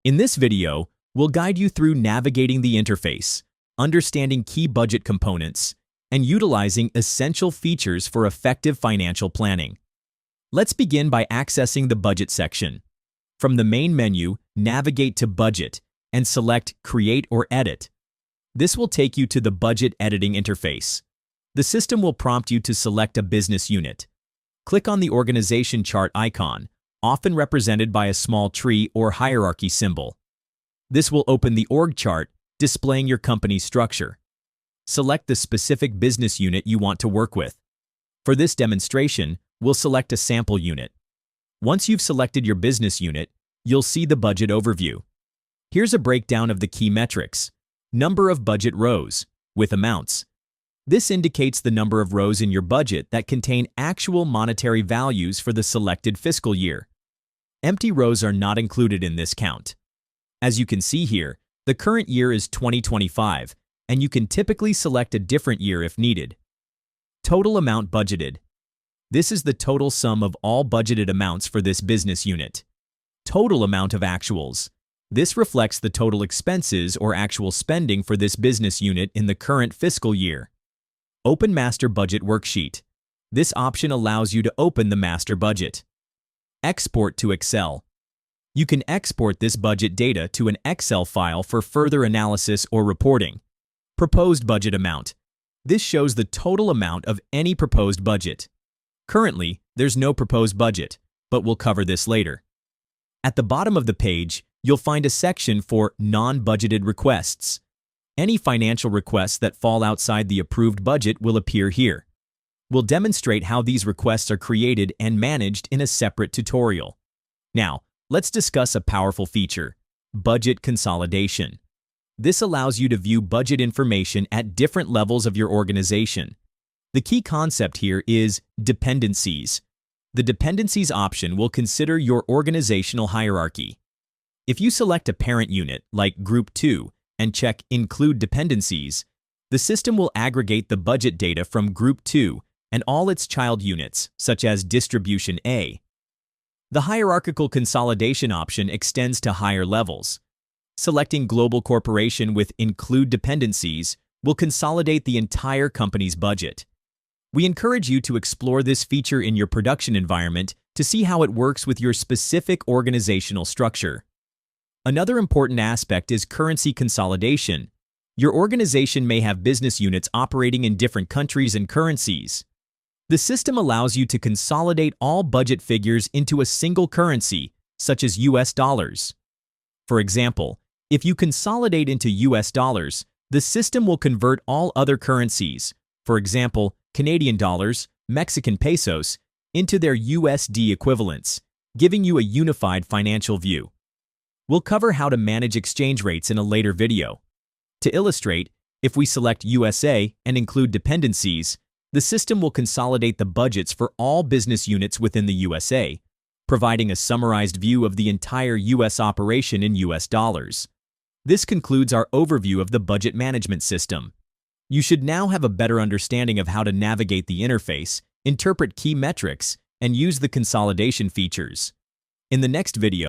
In this video, we'll guide you through navigating the interface, understanding key budget components, and utilizing essential features for effective financial planning. Let's begin by accessing the Budget section. From the main menu, navigate to Budget and select Create or Edit. This will take you to the Budget Editing interface. The system will prompt you to select a business unit. Click on the organization chart icon, often represented by a small tree or hierarchy symbol. This will open the org chart, displaying your company's structure. Select the specific business unit you want to work with. For this demonstration, we'll select a sample unit. Once you've selected your business unit, you'll see the budget overview. Here's a breakdown of the key metrics. Number of budget rows, with amounts. This indicates the number of rows in your budget that contain actual monetary values for the selected fiscal year. Empty rows are not included in this count. As you can see here, the current year is 2025, and you can typically select a different year if needed. Total amount budgeted. This is the total sum of all budgeted amounts for this business unit. Total amount of actuals. This reflects the total expenses or actual spending for this business unit in the current fiscal year. Open Master Budget Worksheet. This option allows you to open the master budget. Export to Excel. You can export this budget data to an Excel file for further analysis or reporting. Proposed budget amount. This shows the total amount of any proposed budget. Currently, there's no proposed budget, but we'll cover this later. At the bottom of the page, you'll find a section for non-budgeted requests. Any financial requests that fall outside the approved budget will appear here. We'll demonstrate how these requests are created and managed in a separate tutorial. Now, let's discuss a powerful feature, budget consolidation. This allows you to view budget information at different levels of your organization. The key concept here is dependencies. The dependencies option will consider your organizational hierarchy. If you select a parent unit, like Group 2, and check Include Dependencies, the system will aggregate the budget data from Group 2 and all its child units, such as Distribution A. The hierarchical consolidation option extends to higher levels. Selecting Global Corporation with Include Dependencies will consolidate the entire company's budget. We encourage you to explore this feature in your production environment to see how it works with your specific organizational structure. Another important aspect is currency consolidation. Your organization may have business units operating in different countries and currencies. The system allows you to consolidate all budget figures into a single currency, such as US dollars. For example, if you consolidate into US dollars, the system will convert all other currencies, for example, Canadian dollars, Mexican pesos, into their USD equivalents, giving you a unified financial view. We'll cover how to manage exchange rates in a later video. To illustrate, if we select USA and include dependencies, the system will consolidate the budgets for all business units within the USA, providing a summarized view of the entire US operation in US dollars. This concludes our overview of the budget management system. You should now have a better understanding of how to navigate the interface, interpret key metrics, and use the consolidation features. In the next video,